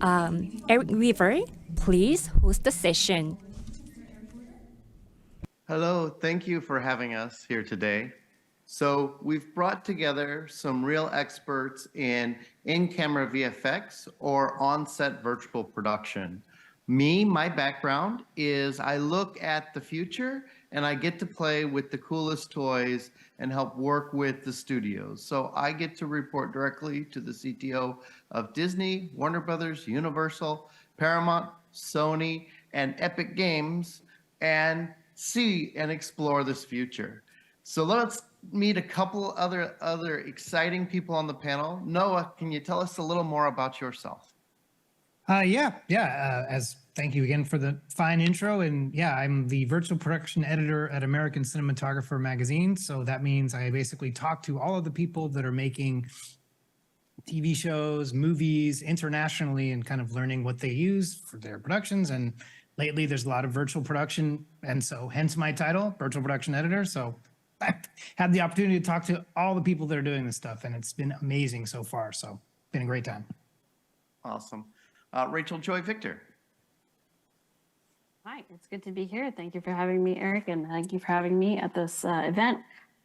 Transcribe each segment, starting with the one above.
Eric Weaver, please host the session. Hello, thank you for having us here today. So we've brought together some real experts in-camera VFX or on-set virtual production. My background is I look at the future and I get to play with the coolest toys and help work with the studios. So I get to report directly to the CTO of Disney, Warner Brothers, Universal, Paramount, Sony, and Epic Games and see and explore this future. So let's meet a couple other exciting people on the panel. Noah, can you tell us a little more about yourself? Thank you again for the fine intro. And yeah, I'm the virtual production editor at American Cinematographer magazine. So that means I basically talk to all of the people that are making TV shows, movies internationally and kind of learning what they use for their productions. And lately there's a lot of virtual production. And so hence my title, virtual production editor. So I've had the opportunity to talk to all the people that are doing this stuff and it's been amazing so far. So it's been a great time. Awesome. Rachel Joy Victor. Hi, it's good to be here. Thank you for having me, Eric, and thank you for having me at this event.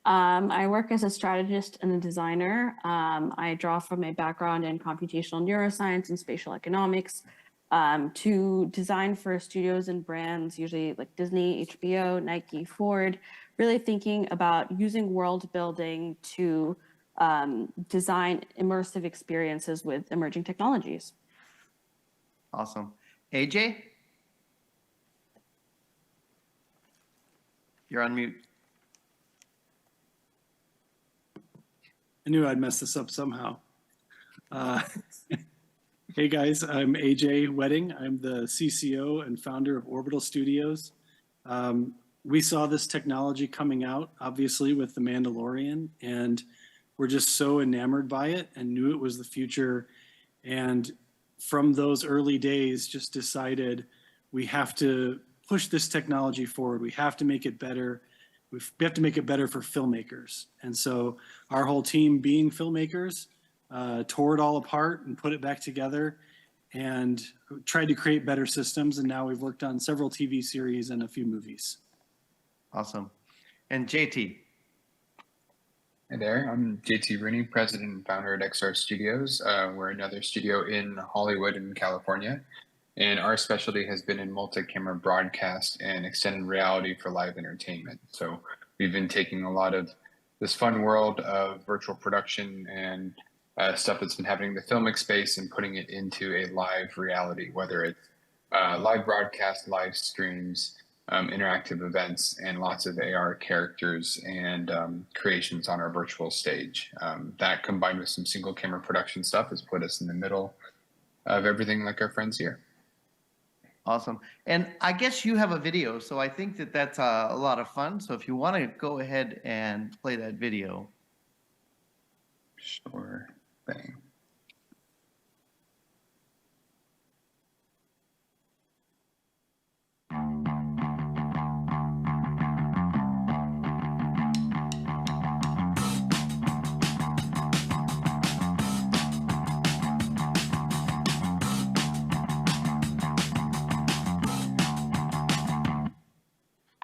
I work as a strategist and a designer. I draw from a background in computational neuroscience and spatial economics to design for studios and brands, usually like Disney, HBO, Nike, Ford, really thinking about using world building to design immersive experiences with emerging technologies. Awesome. AJ? You're on mute. I knew I'd mess this up somehow. Hey guys, I'm AJ Wedding. I'm the CCO and founder of Orbital Studios. We saw this technology coming out, obviously, with The Mandalorian, and we're just so enamored by it and knew it was the future. And from those early days, just decided we have to push this technology forward. We have to make it better. We have to make it better for filmmakers. And so our whole team being filmmakers tore it all apart and put it back together and tried to create better systems. And now we've worked on several TV series and a few movies. Awesome. And JT. Hey there, I'm JT Rooney, president and founder at XR Studios. We're another studio in Hollywood in California. And our specialty has been in multi-camera broadcast and extended reality for live entertainment. So we've been taking a lot of this fun world of virtual production and stuff that's been happening in the filmic space and putting it into a live reality, whether it's live broadcast, live streams, interactive events, and lots of AR characters and creations on our virtual stage. That combined with some single camera production stuff has put us in the middle of everything like our friends here. Awesome. And I guess you have a video, so I think that that's a lot of fun. So if you want to go ahead and play that video. Sure thing.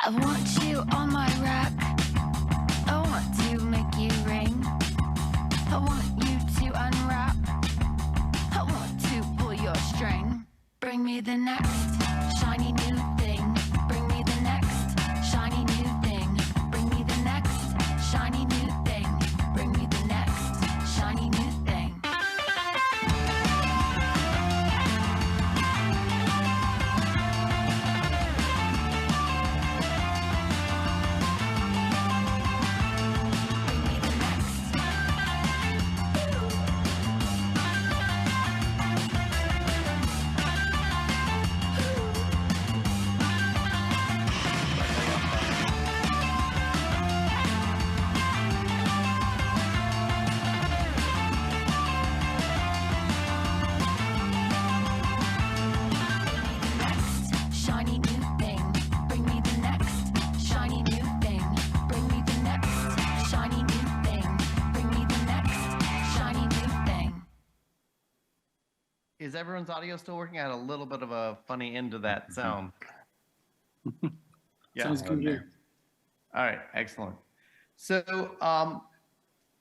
I want you on my rack. I want to make you ring. I want you to unwrap. I want to pull your string. Bring me the next shiny new thing. Bring me the next shiny new thing. Bring me the next shiny new thing. Bring me the next shiny new thing. Is everyone's audio still working? I had a little bit of a funny end to that sound. Yeah. Sounds good here. All right, excellent. So,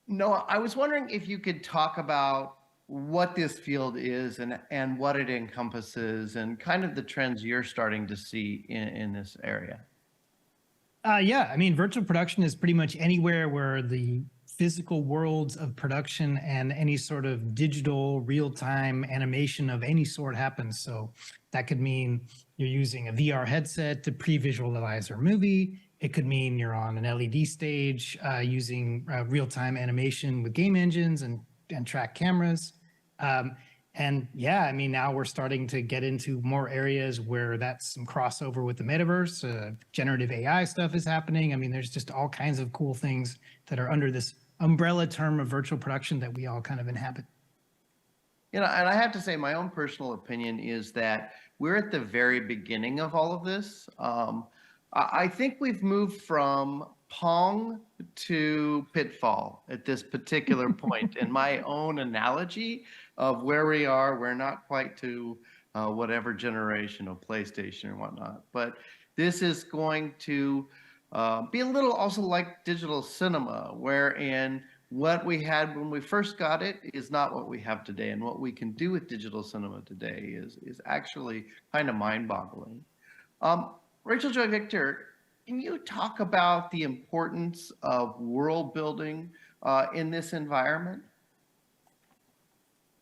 Noah, I was wondering if you could talk about what this field is and what it encompasses and kind of the trends you're starting to see in this area. Yeah, I mean, virtual production is pretty much anywhere where the physical worlds of production and any sort of digital real-time animation of any sort happens. So that could mean you're using a VR headset to pre-visualize your movie. It could mean you're on an LED stage using real-time animation with game engines and track cameras. And yeah, I mean, now we're starting to get into more areas where that's some crossover with the metaverse. Generative AI stuff is happening. I mean, there's just all kinds of cool things that are under this umbrella term of virtual production that we all kind of inhabit. You know, and I have to say, my own personal opinion is that we're at the very beginning of all of this. I think we've moved from Pong to Pitfall at this particular point. In my own analogy of where we are, we're not quite to whatever generation of PlayStation and whatnot, but this is going to be a little also like digital cinema, wherein what we had when we first got it is not what we have today, and what we can do with digital cinema today is actually kind of mind-boggling. Rachel Joy Victor, can you talk about the importance of world building in this environment?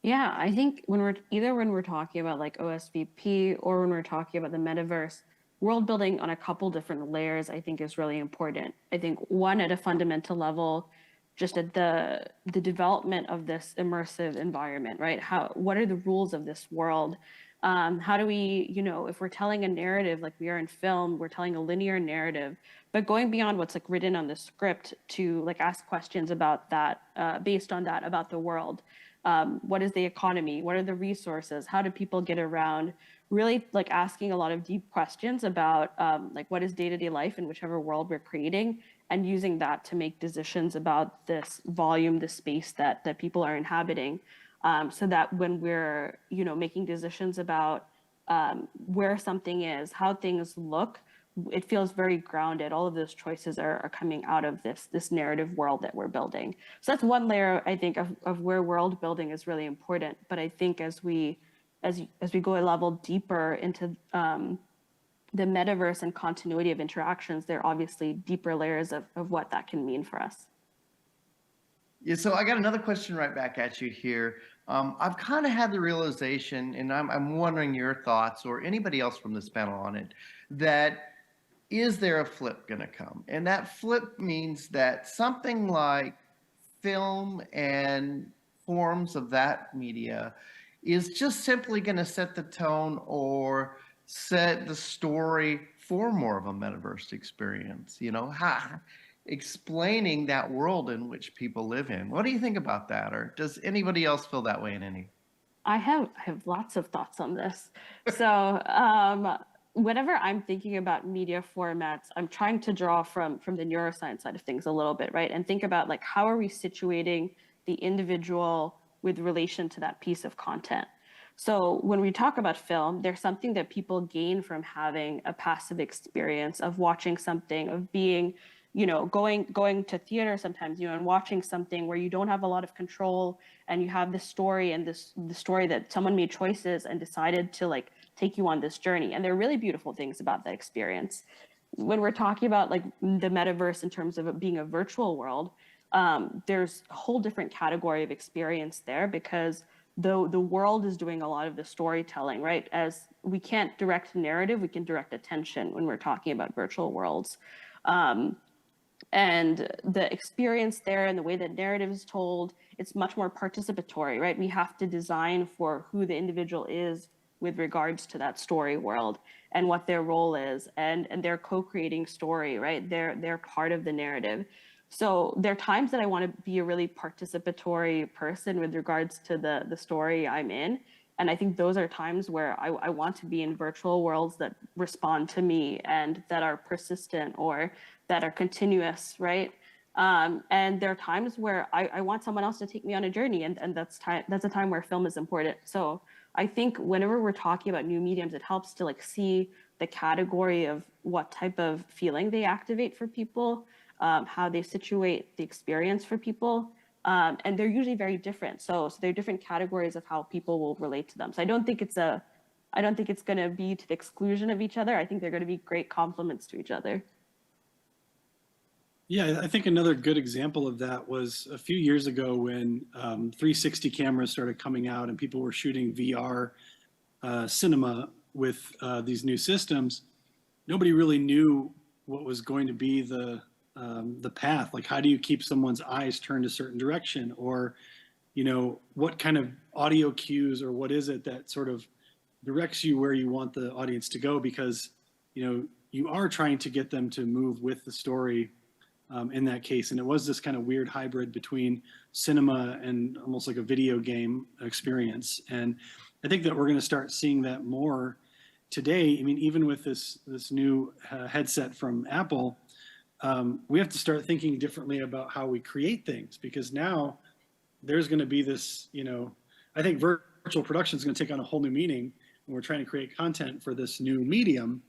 Yeah, I think when we're talking about like OSVP or when we're talking about the metaverse, world building on a couple different layers, I think is really important. I think one at a fundamental level, just at the development of this immersive environment, right? What are the rules of this world? How do we, if we're telling a narrative like we are in film, we're telling a linear narrative, but going beyond what's like written on the script to like ask questions about that, based on that, about the world. What is the economy? What are the resources? How do people get around? Really like asking a lot of deep questions about like what is day-to-day life in whichever world we're creating, and using that to make decisions about this volume, the space that people are inhabiting. So that when we're, making decisions about where something is, how things look, it feels very grounded. All of those choices are coming out of this narrative world that we're building. So that's one layer, I think, of where world building is really important. But I think as we go a level deeper into the metaverse and continuity of interactions, there are obviously deeper layers of what that can mean for us. Yeah, so I got another question right back at you here. I've kind of had the realization, and I'm wondering your thoughts or anybody else from this panel on it, that is there a flip going to come? And that flip means that something like film and forms of that media is just simply going to set the tone or set the story for more of a metaverse experience, explaining that world in which people live in. What do you think about that? Or does anybody else feel that way in any? I have lots of thoughts on this. So whenever I'm thinking about media formats, I'm trying to draw from the neuroscience side of things a little bit, right? And think about like, how are we situating the individual with relation to that piece of content? So when we talk about film, there's something that people gain from having a passive experience of watching something, of being, going to theater sometimes, and watching something where you don't have a lot of control, and you have this story and the story that someone made choices and decided to like take you on this journey. And there are really beautiful things about that experience. When we're talking about like the metaverse in terms of it being a virtual world, there's a whole different category of experience there, because the world is doing a lot of the storytelling, right? As we can't direct narrative, we can direct attention when we're talking about virtual worlds. And the experience there and the way that narrative is told, it's much more participatory, right? We have to design for who the individual is with regards to that story world and what their role is, and they're co-creating story, right? They're part of the narrative. So there are times that I want to be a really participatory person with regards to the story I'm in. And I think those are times where I want to be in virtual worlds that respond to me and that are persistent or that are continuous, right? And there are times where I want someone else to take me on a journey, and that's a time where film is important. So I think whenever we're talking about new mediums, it helps to like see the category of what type of feeling they activate for people, how they situate the experience for people. And they're usually very different. So there are different categories of how people will relate to them. So I don't think it's going to be to the exclusion of each other. I think they're going to be great complements to each other. Yeah, I think another good example of that was a few years ago when 360 cameras started coming out and people were shooting VR cinema with these new systems. Nobody really knew what was going to be the path. Like, how do you keep someone's eyes turned a certain direction, or what kind of audio cues, or what is it that sort of directs you where you want the audience to go? Because you are trying to get them to move with the story. In that case, and it was this kind of weird hybrid between cinema and almost like a video game experience. And I think that we're going to start seeing that more today. I mean, even with this new headset from Apple, we have to start thinking differently about how we create things, because now there's going to be this, I think virtual production is going to take on a whole new meaning when we're trying to create content for this new medium.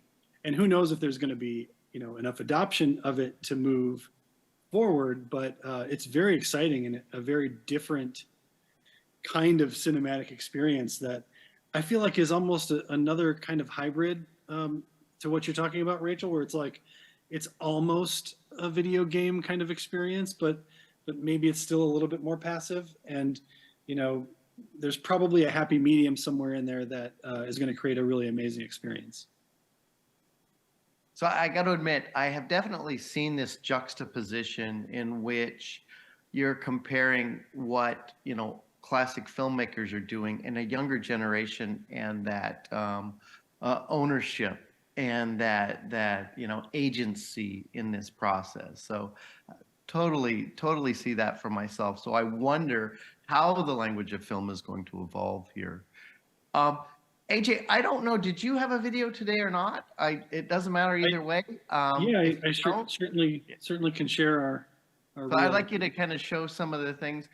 And who knows if there's going to be enough adoption of it to move forward, but it's very exciting and a very different kind of cinematic experience that I feel like is almost another kind of hybrid to what you're talking about, Rachel, where it's like, it's almost a video game kind of experience, but maybe it's still a little bit more passive. And, there's probably a happy medium somewhere in there that is going to create a really amazing experience. So I got to admit, I have definitely seen this juxtaposition in which you're comparing what, classic filmmakers are doing in a younger generation, and that ownership and that agency in this process. So totally see that for myself. So I wonder how the language of film is going to evolve here. AJ, I don't know, did you have a video today or not? It doesn't matter either way. I certainly can share our so I'd like you to kind of show some of the things.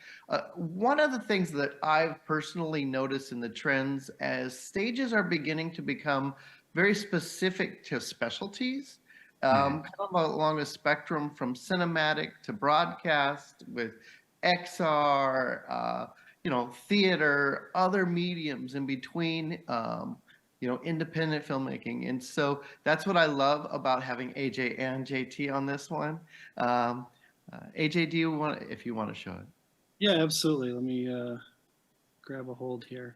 One of the things that I've personally noticed in the trends, as stages are beginning to become very specific to specialties, kind of along a spectrum from cinematic to broadcast, with XR, theater, other mediums in between, independent filmmaking. And so that's what I love about having AJ and JT on this one. AJ, if you want to show it? Yeah, absolutely. Let me grab a hold here.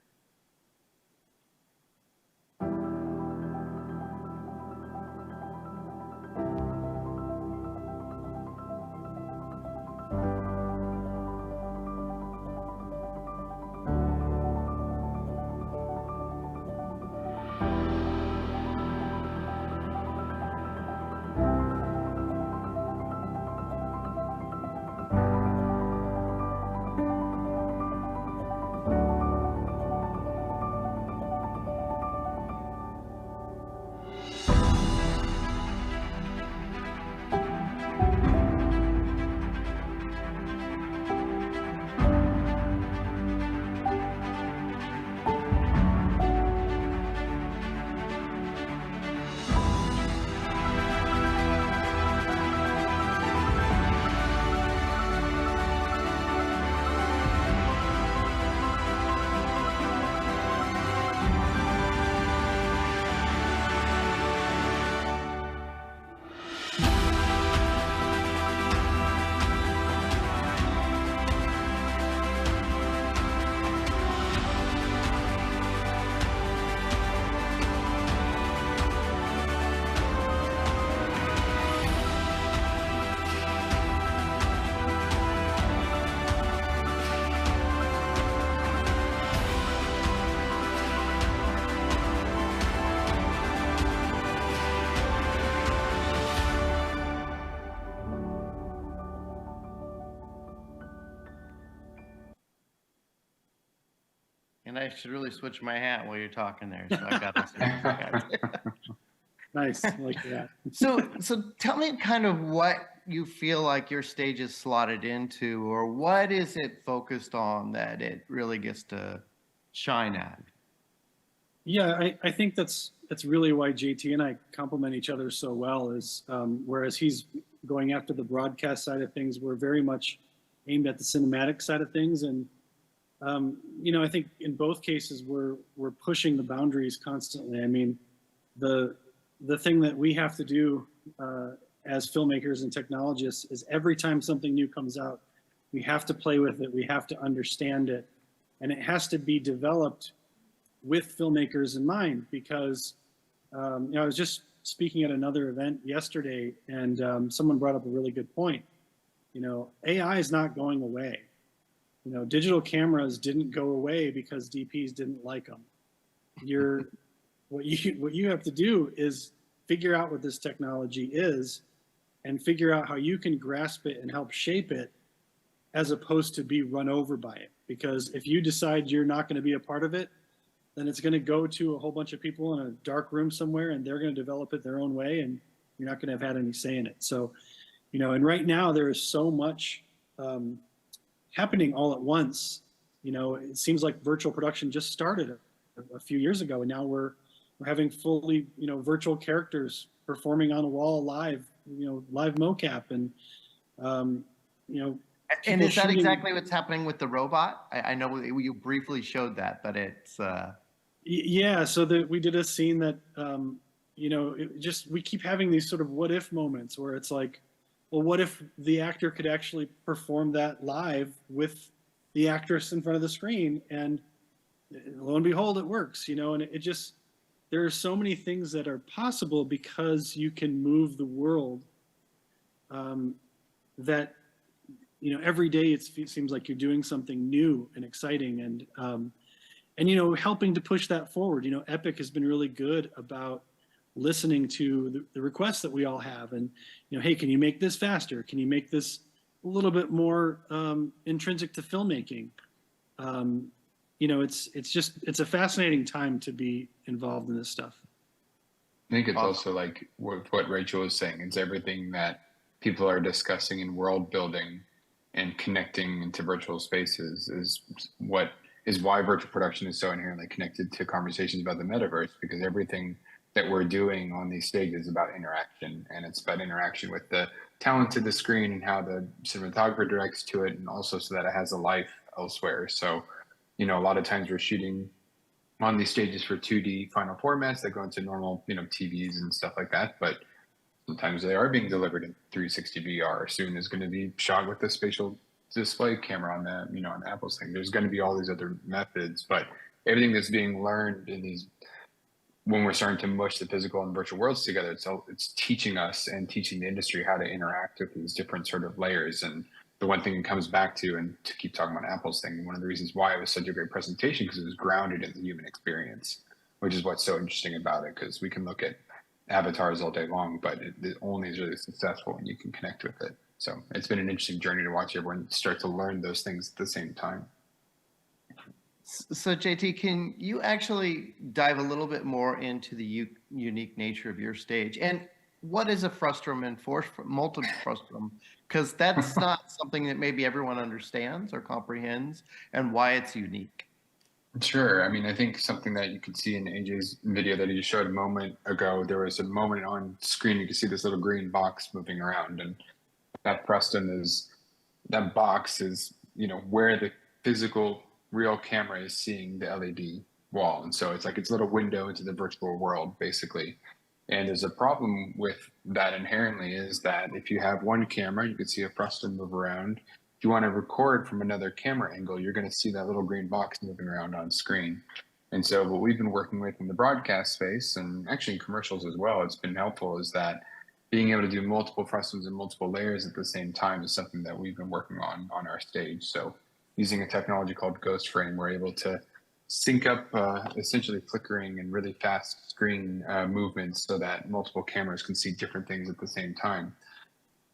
And I should really switch my hat while you're talking there. So I got this. Nice, I like that. So tell me kind of what you feel like your stage is slotted into, or what is it focused on that it really gets to shine at? Yeah, I think that's really why JT and I complement each other so well. Is whereas he's going after the broadcast side of things, we're very much aimed at the cinematic side of things. And I think in both cases we're pushing the boundaries constantly. I mean, the thing that we have to do as filmmakers and technologists is every time something new comes out, we have to play with it, we have to understand it, and it has to be developed with filmmakers in mind. Because I was just speaking at another event yesterday, and someone brought up a really good point. AI is not going away. Digital cameras didn't go away because DPs didn't like them. What you have to do is figure out what this technology is and figure out how you can grasp it and help shape it, as opposed to be run over by it. Because if you decide you're not going to be a part of it, then it's going to go to a whole bunch of people in a dark room somewhere, and they're going to develop it their own way, and you're not going to have had any say in it. So, and right now there is so much happening all at once. It seems like virtual production just started a few years ago, and now we're having fully, virtual characters performing on a wall live, live mocap, and And is that exactly what's happening with the robot? I know you briefly showed that, but it's yeah. So we did a scene that we keep having these sort of what if moments where it's like, well, what if the actor could actually perform that live with the actress in front of the screen? And lo and behold, it works. And it just, there are so many things that are possible because you can move the world. That every day it seems like you're doing something new and exciting, and helping to push that forward. Epic has been really good about listening to the requests that we all have, and hey, can you make this faster? Can you make this a little bit more intrinsic to filmmaking? It's a fascinating time to be involved in this stuff. I think it's also like what Rachel was saying. It's everything that people are discussing in world building and connecting into virtual spaces is why virtual production is so inherently connected to conversations about the metaverse, because everything that we're doing on these stages is about interaction, and it's about interaction with the talent to the screen and how the cinematographer directs to it, and also so that it has a life elsewhere. So, a lot of times we're shooting on these stages for 2D final formats that go into normal, TVs and stuff like that, but sometimes they are being delivered in 360 VR. Soon is going to be shot with the spatial display camera on the, on the Apple's thing. There's going to be all these other methods, but everything that's being learned in these, when we're starting to mush the physical and virtual worlds together, it's teaching us and teaching the industry how to interact with these different sort of layers. And the one thing it comes back to, and to keep talking about Apple's thing, one of the reasons why it was such a great presentation, because it was grounded in the human experience, which is what's so interesting about it, because we can look at avatars all day long, but it only is really successful when you can connect with it. So it's been an interesting journey to watch everyone start to learn those things at the same time. So JT, can you actually dive a little bit more into the unique nature of your stage? And what is a frustum and multi-frustum? Because that's not something that maybe everyone understands or comprehends, and why it's unique. Sure. I mean, I think something that you could see in AJ's video that he just showed a moment ago, there was a moment on screen, you could see this little green box moving around, and that frustum is, that box is, where the physical real camera is seeing the LED wall. And so it's like, it's a little window into the virtual world, basically. And there's a problem with that inherently, is that if you have one camera, you can see a frustum move around. If you want to record from another camera angle, you're going to see that little green box moving around on screen. And so what we've been working with in the broadcast space, and actually in commercials as well, it's been helpful, is that being able to do multiple frustums and multiple layers at the same time is something that we've been working on our stage. So using a technology called Ghost Frame, we're able to sync up essentially flickering and really fast screen movements so that multiple cameras can see different things at the same time.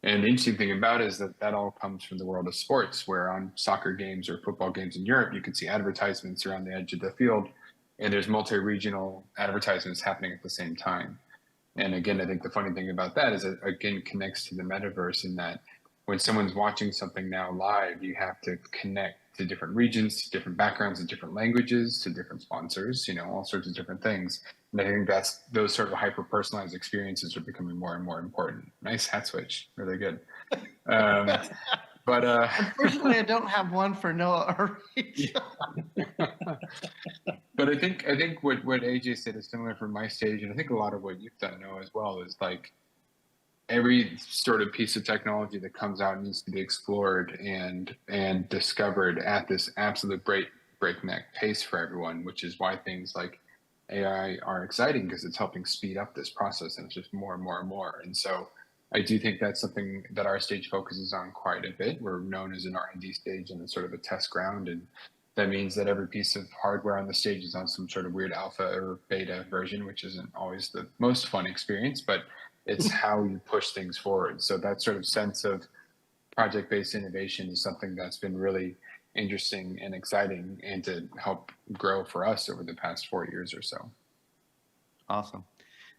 And the interesting thing about it is that all comes from the world of sports, where on soccer games or football games in Europe, you can see advertisements around the edge of the field, and there's multi-regional advertisements happening at the same time. And again, I think the funny thing about that is it again connects to the metaverse in that when someone's watching something now live, you have to connect to different regions, to different backgrounds, to different languages, to different sponsors, all sorts of different things. And I think those sort of hyper personalized experiences are becoming more and more important. Nice hat switch, really good. But unfortunately, I don't have one for Noah or Rachel. But I think what AJ said is similar for my stage, and I think a lot of what you've done, Noah, as well, is like every sort of piece of technology that comes out needs to be explored and discovered at this absolute breakneck pace for everyone, which is why things like AI are exciting, because it's helping speed up this process, and it's just more and more and more. And so I do think that's something that our stage focuses on quite a bit. We're known as an R&D stage and it's sort of a test ground, and that means that every piece of hardware on the stage is on some sort of weird alpha or beta version, which isn't always the most fun experience, but it's how you push things forward. So that sort of sense of project-based innovation is something that's been really interesting and exciting, and to help grow for us over the past 4 years or so. Awesome.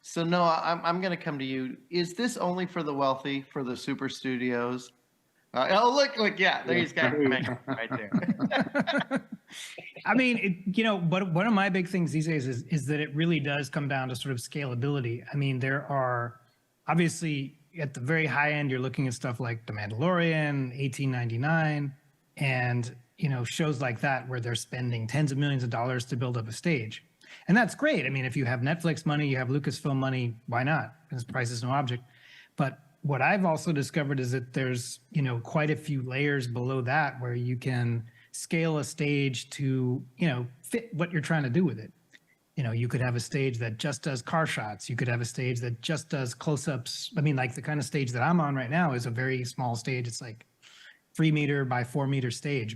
So Noah, I'm going to come to you. Is this only for the wealthy, for the super studios? Look, yeah, there he's got right there. I mean, but one of my big things these days is that it really does come down to sort of scalability. I mean, there are obviously at the very high end, you're looking at stuff like The Mandalorian, 1899, and shows like that where they're spending tens of millions of dollars to build up a stage. And that's great. I mean, if you have Netflix money, you have Lucasfilm money, why not? Because price is no object. But what I've also discovered is that there's, quite a few layers below that where you can scale a stage to, fit what you're trying to do with it. You could have a stage that just does car shots. You could have a stage that just does close-ups. I mean, like the kind of stage that I'm on right now is a very small stage. It's like 3 meter by 4 meter stage.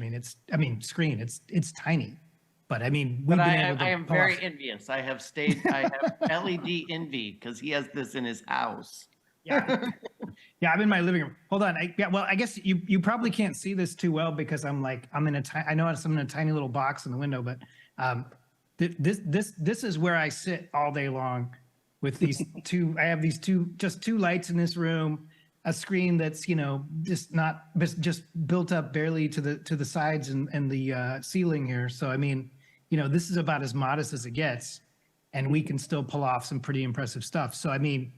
Screen. It's tiny. But I mean, but I am very envious. I have LED envy because he has this in his house. Yeah. Yeah, I'm in my living room. Hold on. I guess you probably can't see this too well because I'm in a tiny little box in the window, but this is where I sit all day long with these I have these two lights in this room, a screen that's, just built up barely to the sides and the ceiling here. So, I mean, this is about as modest as it gets, and we can still pull off some pretty impressive stuff. So, I mean,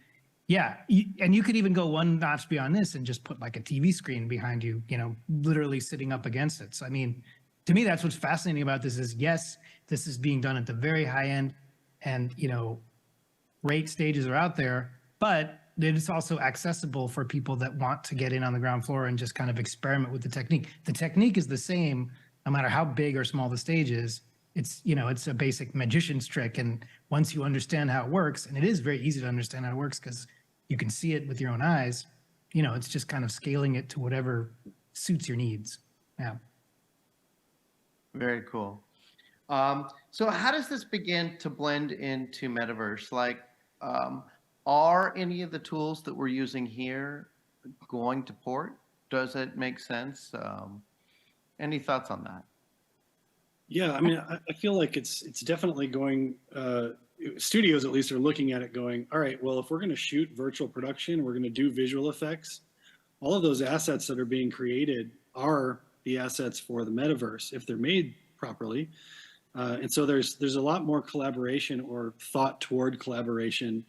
yeah, and you could even go one notch beyond this and just put like a TV screen behind you, literally sitting up against it. So, I mean, to me, that's what's fascinating about this is, yes, this is being done at the very high end, and, great stages are out there, but it's also accessible for people that want to get in on the ground floor and just kind of experiment with the technique. The technique is the same, no matter how big or small the stage is. It's, it's a basic magician's trick. And once you understand how it works, and it is very easy to understand how it works because you can see it with your own eyes, it's just kind of scaling it to whatever suits your needs. Yeah. Very cool. So how does this begin to blend into Metaverse? Like, are any of the tools that we're using here going to port? Does it make sense? Any thoughts on that? Yeah, I mean, I feel like it's definitely going, studios at least are looking at it going, all right, well, if we're going to shoot virtual production, we're going to do visual effects, all of those assets that are being created are the assets for the metaverse if they're made properly. And so there's a lot more collaboration or thought toward collaboration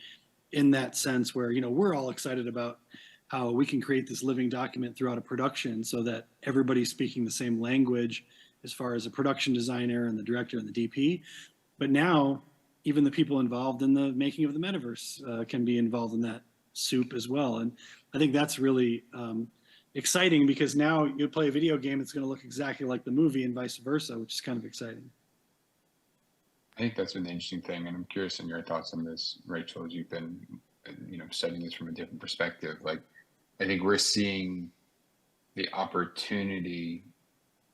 in that sense where, we're all excited about how we can create this living document throughout a production so that everybody's speaking the same language as far as a production designer and the director and the DP. But now even the people involved in the making of the metaverse can be involved in that soup as well. And I think that's really exciting because now you play a video game, it's going to look exactly like the movie and vice versa, which is kind of exciting. I think that's been the interesting thing, and I'm curious in your thoughts on this, Rachel, as you've been, studying this from a different perspective. Like, I think we're seeing the opportunity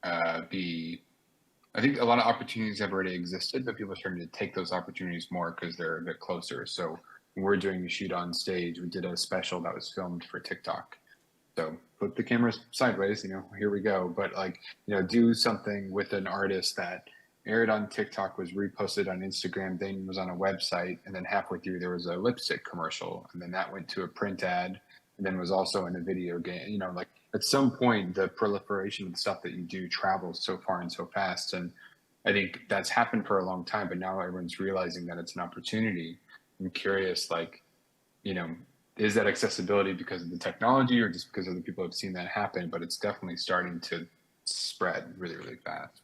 I think a lot of opportunities have already existed, but people are starting to take those opportunities more because they're a bit closer. So when we're doing the shoot on stage, we did a special that was filmed for TikTok. So flip the camera sideways, here we go. But do something with an artist that aired on TikTok, was reposted on Instagram, then was on a website, and then halfway through there was a lipstick commercial, and then that went to a print ad, and then was also in a video game. You know, like at some point, the proliferation of the stuff that you do travels so far and so fast, and I think that's happened for a long time, but now everyone's realizing that it's an opportunity. I'm curious, like, you know, is that accessibility because of the technology or just because other people have seen that happen? But it's definitely starting to spread really, really fast.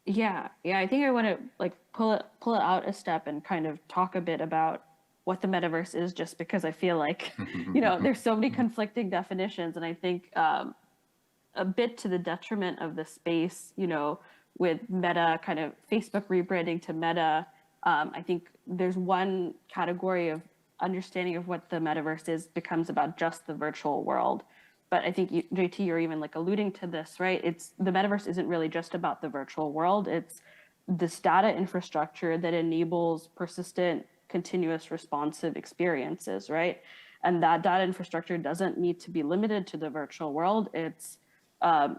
Yeah, I think I want to like pull it out a step and kind of talk a bit about what the metaverse is, just because I feel like, you know, there's so many conflicting definitions, and I think a bit to the detriment of the space, you know, with Meta, kind of Facebook rebranding to Meta. I think there's one category of understanding of what the metaverse is becomes about just the virtual world. But I think JT, you're even like alluding to this, right? It's the metaverse isn't really just about the virtual world. It's this data infrastructure that enables persistent, continuous, responsive experiences, right? And that data infrastructure doesn't need to be limited to the virtual world. It's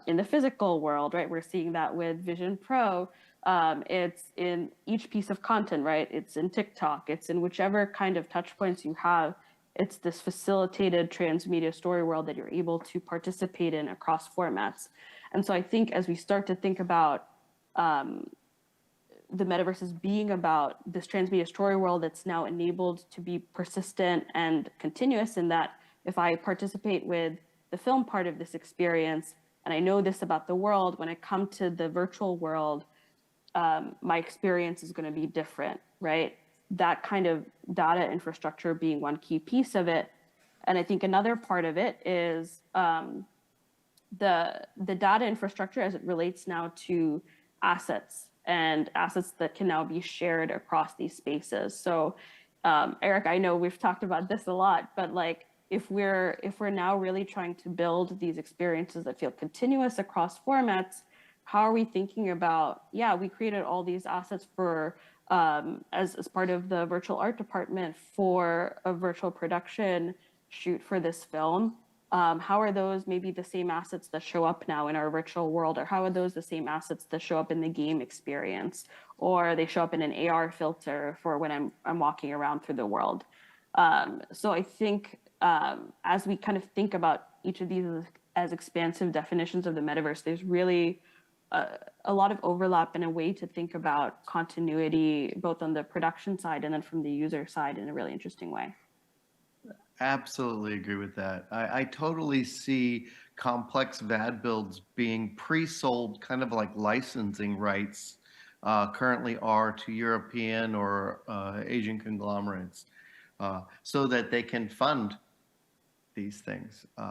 in the physical world, right? We're seeing that with Vision Pro. It's in each piece of content, right? It's in TikTok. It's in whichever kind of touch points you have. It's this facilitated transmedia story world that you're able to participate in across formats. And so I think as we start to think about the metaverse as being about this transmedia story world that's now enabled to be persistent and continuous, in that if I participate with the film part of this experience and I know this about the world, when I come to the virtual world, my experience is going to be different, right? That kind of data infrastructure being one key piece of it. And I think another part of it is the data infrastructure as it relates now to assets, and assets that can now be shared across these spaces. So Eric, I know we've talked about this a lot, but like if we're now really trying to build these experiences that feel continuous across formats, how are we thinking about, yeah, we created all these assets for as part of the virtual art department for a virtual production shoot for this film. How are those maybe the same assets that show up now in our virtual world, or how are those the same assets that show up in the game experience, or they show up in an AR filter for when I'm walking around through the world? So I think as we kind of think about each of these as expansive definitions of the metaverse, there's really a lot of overlap and a way to think about continuity, both on the production side and then from the user side, in a really interesting way. Absolutely agree with that. I totally see complex VAD builds being pre-sold, kind of like licensing rights currently are to European or Asian conglomerates, so that they can fund these things. So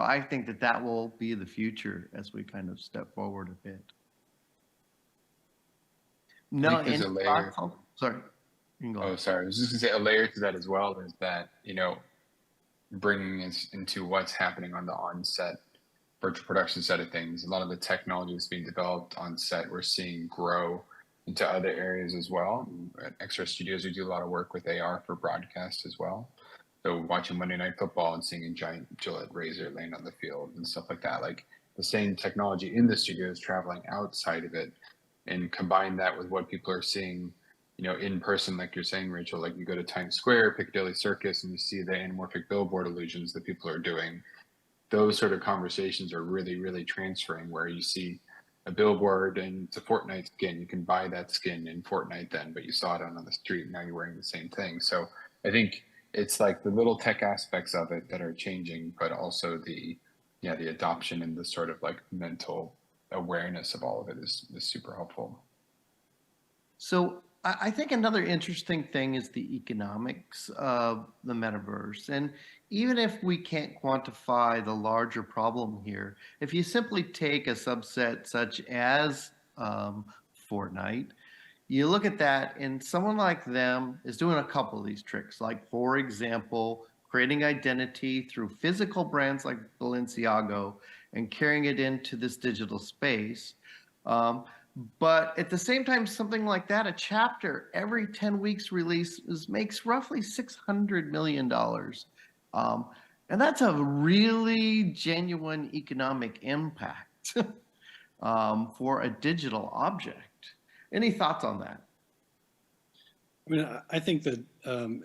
I think that will be the future as we kind of step forward a bit. No, there's a layer. Sorry. Oh, sorry. I was just gonna say a layer to that as well is that, you know, bringing us into what's happening on the on-set virtual production side of things. A lot of the technology that's being developed on set, we're seeing grow into other areas as well. At XR Studios, we do a lot of work with AR for broadcast as well. So watching Monday Night Football and seeing a giant Gillette razor laying on the field and stuff like that, like the same technology in the studio is traveling outside of it, and combine that with what people are seeing, you know, in person, like you're saying, Rachel, like you go to Times Square, Piccadilly Circus, and you see the anamorphic billboard illusions that people are doing. Those sort of conversations are really, really transferring, where you see a billboard and it's a Fortnite skin. You can buy that skin in Fortnite then, but you saw it on the street and now you're wearing the same thing. So I think it's like the little tech aspects of it that are changing, but also the adoption and the sort of like mental awareness of all of it is super helpful. So I think another interesting thing is the economics of the metaverse. And even if we can't quantify the larger problem here, if you simply take a subset such as Fortnite, you look at that and someone like them is doing a couple of these tricks. Like, for example, creating identity through physical brands like Balenciaga and carrying it into this digital space. But at the same time, something like that, a chapter every 10 weeks releases makes roughly $600 million. And that's a really genuine economic impact for a digital object. Any thoughts on that? I mean, I think that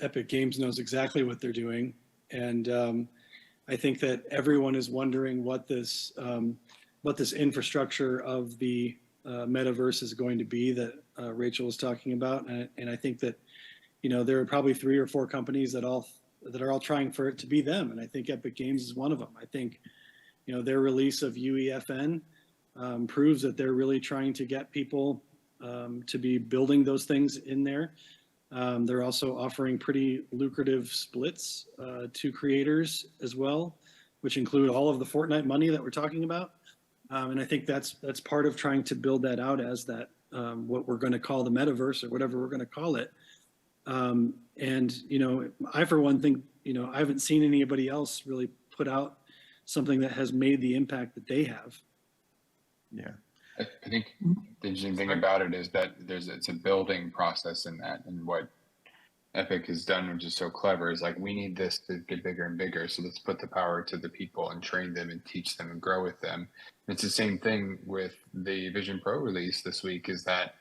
Epic Games knows exactly what they're doing, and I think that everyone is wondering what this infrastructure of the metaverse is going to be that Rachel was talking about, and I think that there are probably 3 or 4 companies that are all trying for it to be them, and I think Epic Games is one of them. I think their release of UEFN proves that they're really trying to get people to be building those things in there. They're also offering pretty lucrative splits to creators as well, which include all of the Fortnite money that we're talking about. And I think that's part of trying to build that out as that what we're going to call the metaverse or whatever we're going to call it. And I for one think I haven't seen anybody else really put out something that has made the impact that they have. Yeah. I think the interesting thing about it is that it's a building process in that, and what Epic has done, which is so clever, is like, we need this to get bigger and bigger, so let's put the power to the people and train them and teach them and grow with them. And it's the same thing with the Vision Pro release this week, is that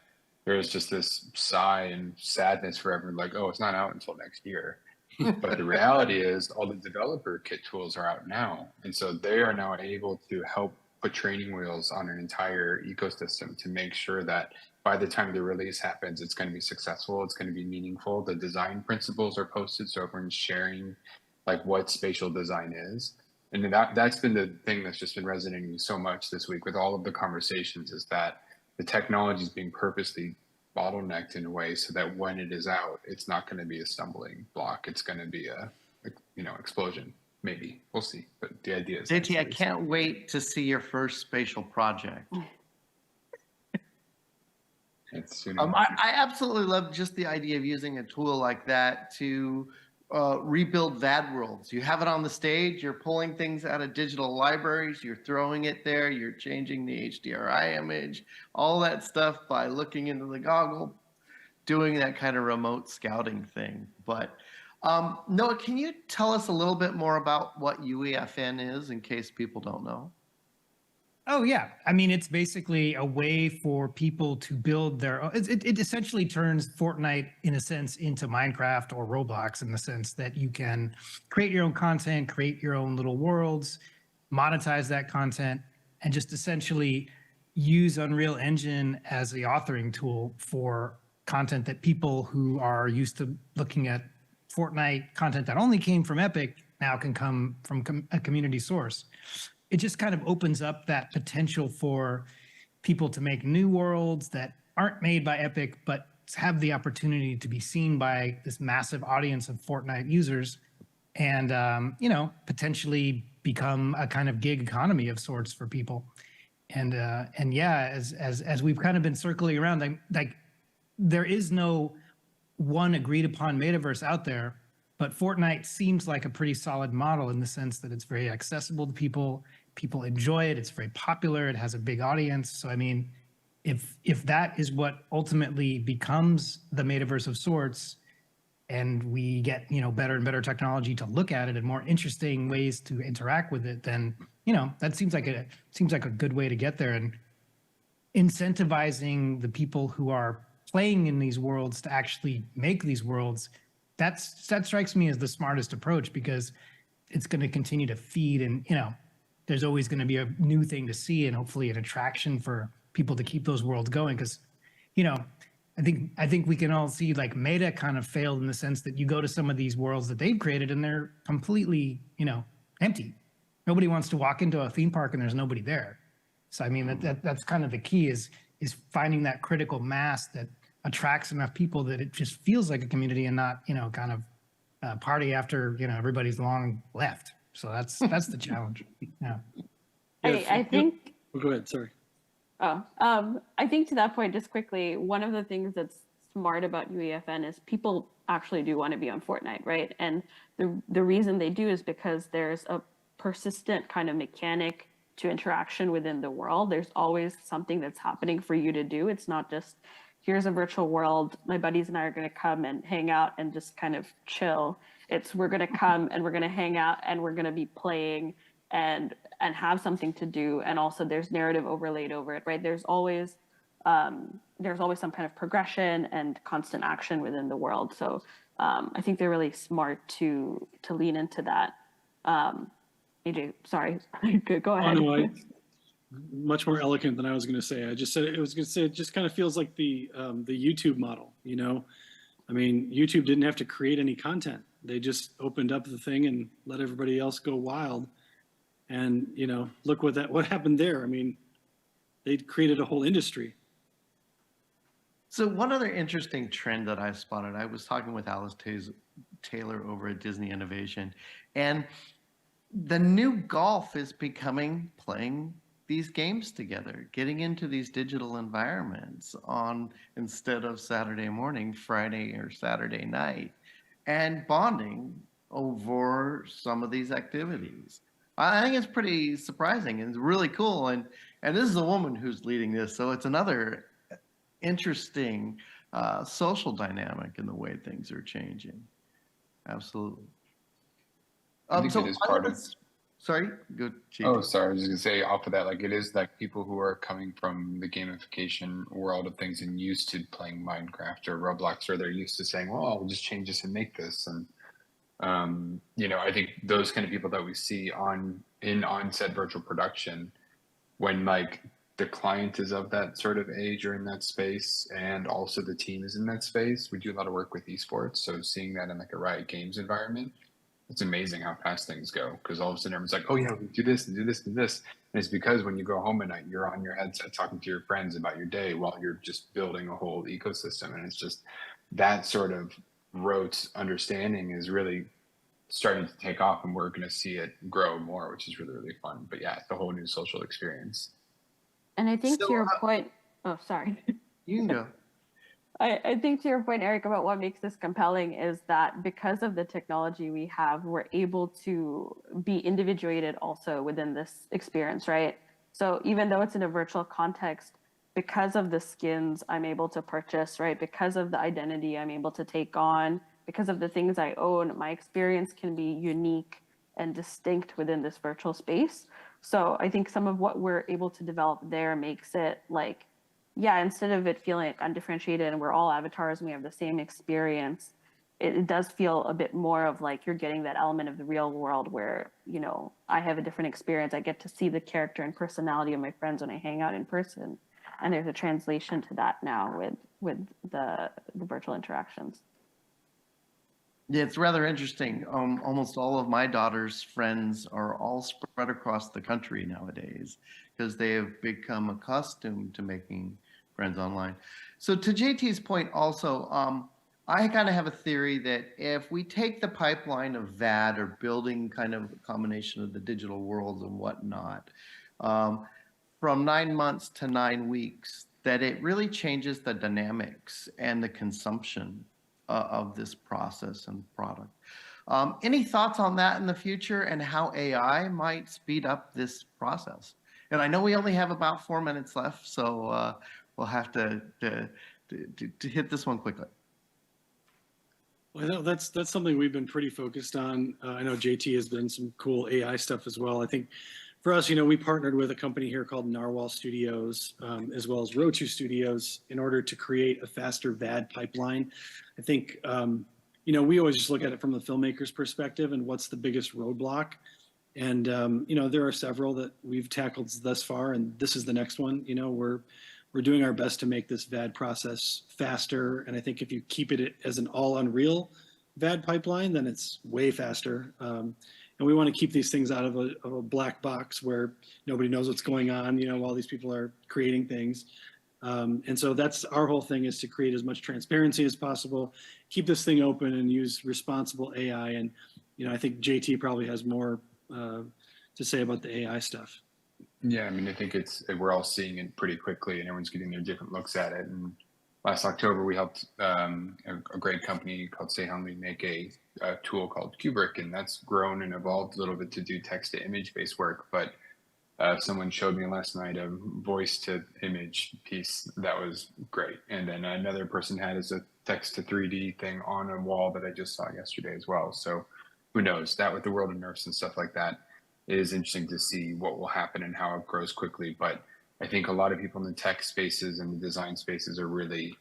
there's just this sigh and sadness for everyone, like, oh, it's not out until next year. But the reality is all the developer kit tools are out now, and so they are now able to help put training wheels on an entire ecosystem to make sure that by the time the release happens, it's going to be successful, it's going to be meaningful. The design principles are posted, so everyone's sharing like what spatial design is. And that's been the thing that's just been resonating so much this week with all of the conversations, is that the technology is being purposely bottlenecked in a way so that when it is out, it's not going to be a stumbling block. It's going to be a explosion. Maybe we'll see, but the idea is. JT, I can't wait to see your first spatial project. I absolutely love just the idea of using a tool like that to rebuild VAD worlds. You have it on the stage, you're pulling things out of digital libraries, you're throwing it there, you're changing the HDRI image, all that stuff by looking into the goggle, doing that kind of remote scouting thing. But Noah, can you tell us a little bit more about what UEFN is in case people don't know? Oh, yeah. I mean, it's basically a way for people to build their own. It essentially turns Fortnite, in a sense, into Minecraft or Roblox, in the sense that you can create your own content, create your own little worlds, monetize that content, and just essentially use Unreal Engine as the authoring tool for content that people who are used to looking at Fortnite content that only came from Epic now can come from a community source. It just kind of opens up that potential for people to make new worlds that aren't made by Epic, but have the opportunity to be seen by this massive audience of Fortnite users, and potentially become a kind of gig economy of sorts for people. And yeah, as we've kind of been circling around, like there is no one agreed upon metaverse out there, but Fortnite seems like a pretty solid model in the sense that it's very accessible to people. People enjoy it. It's very popular. It has a big audience. So, I mean, if that is what ultimately becomes the metaverse of sorts, and we get, better and better technology to look at it and more interesting ways to interact with it, then, that seems like a good way to get there. And incentivizing the people who are playing in these worlds to actually make these worlds, that strikes me as the smartest approach, because it's going to continue to feed, and there's always going to be a new thing to see, and hopefully an attraction for people to keep those worlds going. Because I think we can all see, like, Meta kind of failed in the sense that you go to some of these worlds that they've created and they're completely empty. Nobody wants to walk into a theme park and there's nobody there. So I mean, that's kind of the key, is finding that critical mass that attracts enough people that it just feels like a community and not, kind of party after, everybody's long left. So that's the challenge. Yeah. I think. Oh, go ahead. Sorry. I think to that point, just quickly, one of the things that's smart about UEFN is people actually do want to be on Fortnite, right? And the reason they do is because there's a persistent kind of mechanic to interaction within the world. There's always something that's happening for you to do. It's not just, here's a virtual world, my buddies and I are going to come and hang out and just kind of chill. It's, we're going to come and we're going to hang out and we're going to be playing and have something to do. And also there's narrative overlaid over it, right? There's always there's always some kind of progression and constant action within the world. So I think they're really smart to lean into that. AJ, sorry, go Oh, ahead. no, much more eloquent than I was going to say. I just said it was going to say it just kind of feels like the YouTube model. You know, I mean, YouTube didn't have to create any content; they just opened up the thing and let everybody else go wild. And you know, look what happened there. I mean, they created a whole industry. So one other interesting trend that I spotted, I was talking with Alice Taylor over at Disney Innovation, and the new golf is becoming playing these games together, getting into these digital environments on instead of Saturday morning, Friday or Saturday night, and bonding over some of these activities. I think it's pretty surprising and really cool. And this is a woman who's leading this, so it's another interesting social dynamic in the way things are changing. Absolutely. I think it is part of. Sorry, go. Oh, sorry. I was just gonna say off of that, like it is like people who are coming from the gamification world of things and used to playing Minecraft or Roblox, or they're used to saying, "Well, I'll just change this and make this." And you know, I think those kind of people that we see in on-set virtual production, when like the client is of that sort of age or in that space, and also the team is in that space. We do a lot of work with esports, so seeing that in like a Riot Games environment. It's amazing how fast things go, because all of a sudden everyone's like, oh yeah, we do this and do this and this. And it's because when you go home at night, you're on your headset talking to your friends about your day while you're just building a whole ecosystem. And it's just that sort of rote understanding is really starting to take off, and we're going to see it grow more, which is really, really fun. But yeah, it's a whole new social experience. And I think So, to your point, oh, sorry. You can go. I think to your point, Eric, about what makes this compelling is that because of the technology we have, we're able to be individuated also within this experience, right? So even though it's in a virtual context, because of the skins I'm able to purchase, right? Because of the identity I'm able to take on, because of the things I own, my experience can be unique and distinct within this virtual space. So I think some of what we're able to develop there makes it like, yeah, instead of it feeling like undifferentiated and we're all avatars and we have the same experience, it does feel a bit more of like you're getting that element of the real world where, you know, I have a different experience. I get to see the character and personality of my friends when I hang out in person. And there's a translation to that now with the virtual interactions. Yeah, it's rather interesting. Almost all of my daughter's friends are all spread across the country nowadays because they have become accustomed to making friends online. So to JT's point also, I kind of have a theory that if we take the pipeline of VAD or building kind of a combination of the digital worlds and whatnot, from 9 months to 9 weeks, that it really changes the dynamics and the consumption of this process and product. Any thoughts on that in the future and how AI might speed up this process? And I know we only have about 4 minutes left, so we'll have to hit this one quickly. Well, that's something we've been pretty focused on. I know JT has done some cool AI stuff as well. I think for us, you know, we partnered with a company here called Narwhal Studios, as well as Rochu Studios, in order to create a faster VAD pipeline. I think, you know, we always just look at it from the filmmaker's perspective and what's the biggest roadblock. And, you know, there are several that we've tackled thus far, and this is the next one. You know, we're doing our best to make this VAD process faster. And I think if you keep it as an all Unreal VAD pipeline, then it's way faster. And we want to keep these things out of a black box where nobody knows what's going on, you know, while these people are creating things. And so that's our whole thing, is to create as much transparency as possible, keep this thing open and use responsible AI. And, you know, I think JT probably has more to say about the AI stuff. Yeah, I mean, I think we're all seeing it pretty quickly, and everyone's getting their different looks at it. And last October, we helped a great company called Sehongli make a tool called Kubrick, and that's grown and evolved a little bit to do text-to-image based work. But someone showed me last night a voice-to-image piece that was great, and then another person had as a text-to-3D thing on a wall that I just saw yesterday as well. So who knows? That with the world of nerfs and stuff like that, it is interesting to see what will happen and how it grows quickly. But I think a lot of people in the tech spaces and the design spaces are really,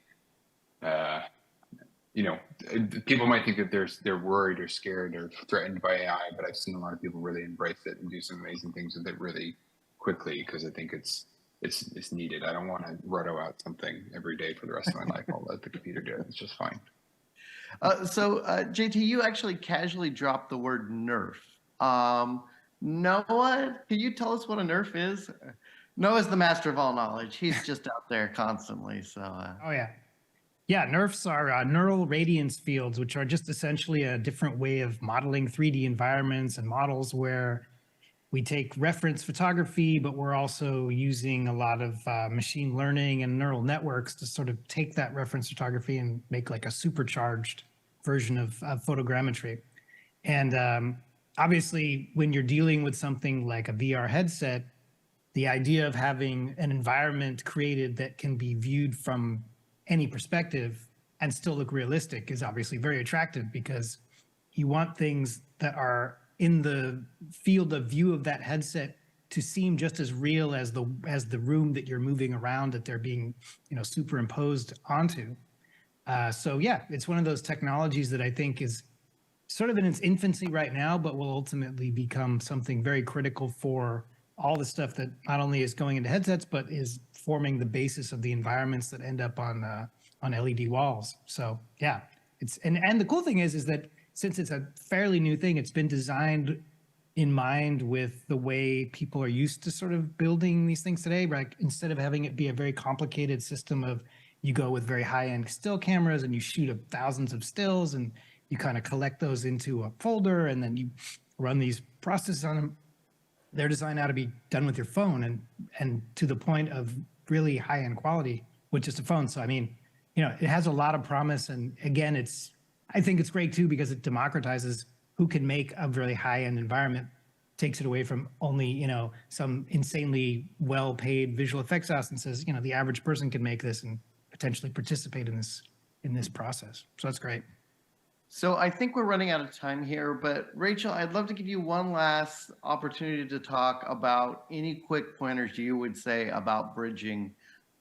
people might think that they're worried or scared or threatened by AI, but I've seen a lot of people really embrace it and do some amazing things with it really quickly because I think it's needed. I don't want to roto out something every day for the rest of my life. I'll let the computer do it. It's just fine. JT, you actually casually dropped the word nerf. Noah, can you tell us what a nerf is? Noah's the master of all knowledge. He's just out there constantly. So. Oh yeah. Yeah, NERFs are neural radiance fields, which are just essentially a different way of modeling 3D environments and models where we take reference photography, but we're also using a lot of machine learning and neural networks to sort of take that reference photography and make like a supercharged version of photogrammetry. And obviously, when you're dealing with something like a VR headset, the idea of having an environment created that can be viewed from any perspective and still look realistic is obviously very attractive because you want things that are in the field of view of that headset to seem just as real as the room that you're moving around, that they're being, superimposed onto. So yeah, it's one of those technologies that I think is sort of in its infancy right now, but will ultimately become something very critical for all the stuff that not only is going into headsets, but is forming the basis of the environments that end up on LED walls. So yeah, and the cool thing is that since it's a fairly new thing, it's been designed in mind with the way people are used to sort of building these things today. Like instead of having it be a very complicated system of you go with very high-end still cameras and you shoot up thousands of stills and you kind of collect those into a folder and then you run these processes on them. They're designed now to be done with your phone and to the point of really high-end quality with just a phone. So, I mean, it has a lot of promise. And again, I think it's great too, because it democratizes who can make a really high-end environment, takes it away from only, some insanely well-paid visual effects house and says, the average person can make this and potentially participate in this process. So that's great. So I think we're running out of time here, but Rachel, I'd love to give you one last opportunity to talk about any quick pointers you would say about bridging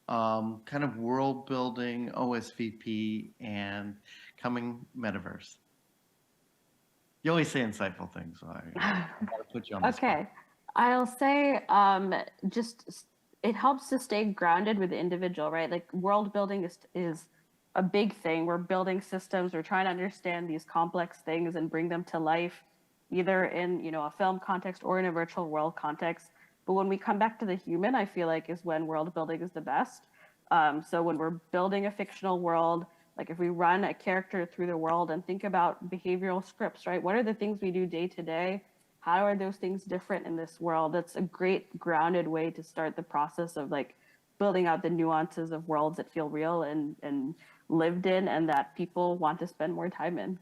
kind of world building, OSVP, and coming Metaverse. You always say insightful things, so I want to put you on the spot. Okay, I'll say just it helps to stay grounded with the individual, right? Like world building is a big thing. We're building systems. We're trying to understand these complex things and bring them to life, either in a film context or in a virtual world context. But when we come back to the human, I feel like is when world building is the best. So when we're building a fictional world, like if we run a character through the world and think about behavioral scripts, right? What are the things we do day to day? How are those things different in this world? That's a great grounded way to start the process of like building out the nuances of worlds that feel real and lived in and that people want to spend more time in.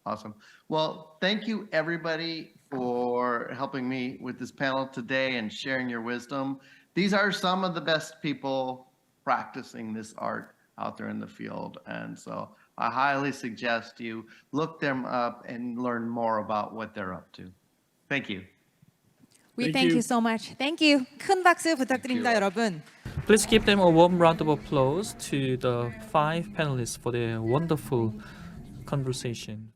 Awesome. Well, thank you everybody for helping me with this panel today and sharing your wisdom. These are some of the best people practicing this art out there in the field. And so I highly suggest you look them up and learn more about what they're up to. Thank you. We Thank thank you. you so much. Thank you. 큰 박수 부탁드립니다, 여러분. Please give them a warm round of applause to the 5 panelists for their wonderful conversation.